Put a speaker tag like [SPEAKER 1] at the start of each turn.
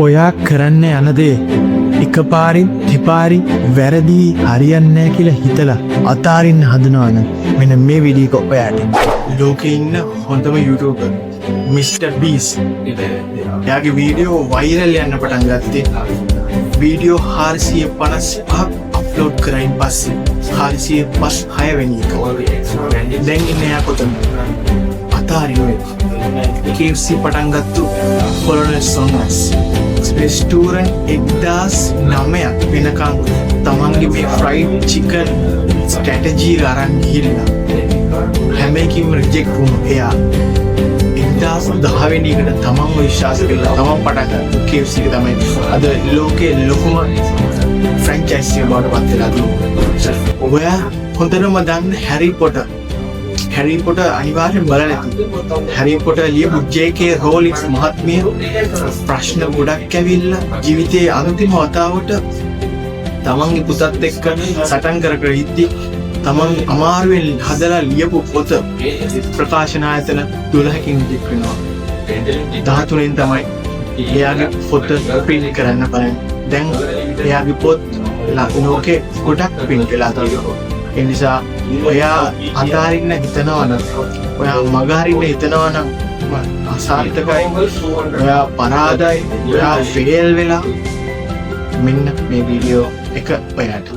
[SPEAKER 1] ඔයා කරන්න යනදේ එකපාරින් දෙපාරින් වැරදි හරියන්නේ කියලා හිතලා අතාරින්න හදනවන මෙන්න මේ වීඩියෝ එක ඔයාට. ලෝකේ ඉන්න හොඳම YouTuber මිස්ටර් බීස්. එයාගේ වීඩියෝ වෛරල් යන්න පටන් ගත්තේ වීඩියෝ 455ක් අප්ලෝඩ් කරයින් පස්සේ 456 වෙනි එක. දැන් ඉන්නේ එයා කොතනද? අතාරින්නේ. KFC පටන් ගත්තු කොලොනල් සොන්ගස් රෙස්ටෝරන්ට් 1009ක් වෙනකන් තමන්ගේ මේ ෆ්‍රයිඩ් චිකන් ස්ට්‍රැටජි අරන් ගිහිල්ලා හැම එකකින්ම රිජෙක්ට් වුණා. එයා 1010 වෙනි එකට තමන්ව විශ්වාස කරලා තමන් පටන් ගත්තු KFC එක තමයි අද ලෝකේ ලොකුම ෆ්‍රැන්චයිසි එක බවට පත් වෙලා තියෙන්නේ. ඔයා හොඳටම දන්න හැරි පොටර් අනිවාර්යෙන් බලන්න ඇති. හැරි පොටර් ලියපු J.K. රෝලින්ස් මහත්මිය ප්‍රශ්න ගොඩක් ඇවිල්ලා ජීවිතයේ අන්තිම වතාවට තමන්ගේ පුතත් එක්ක සටන් කර ඉද්දි තමන් අමාරුවෙන් හදලා ලියපු පොත ප්‍රකාශන ආයතන 12කින් ඉදිරි වෙනවා. 13න් තමයි එයාගේ පොත ප්‍රින්ට් කරන්න බලන්නේ. දැන් එයාගේ පොත් ලෝකේ ගොඩක් ප්‍රින්ට් වෙලා තියෙනවා. ඒ නිසා ඔයා අතාරින්න හිතනවනම් ඔයා මගහරින්න හිතනවනම් අසාර්ථකයි, ඔයා පරාදයි, ඔයා ෆේල් වෙලා මෙන්න මේ වීඩියෝ එක ඔයාට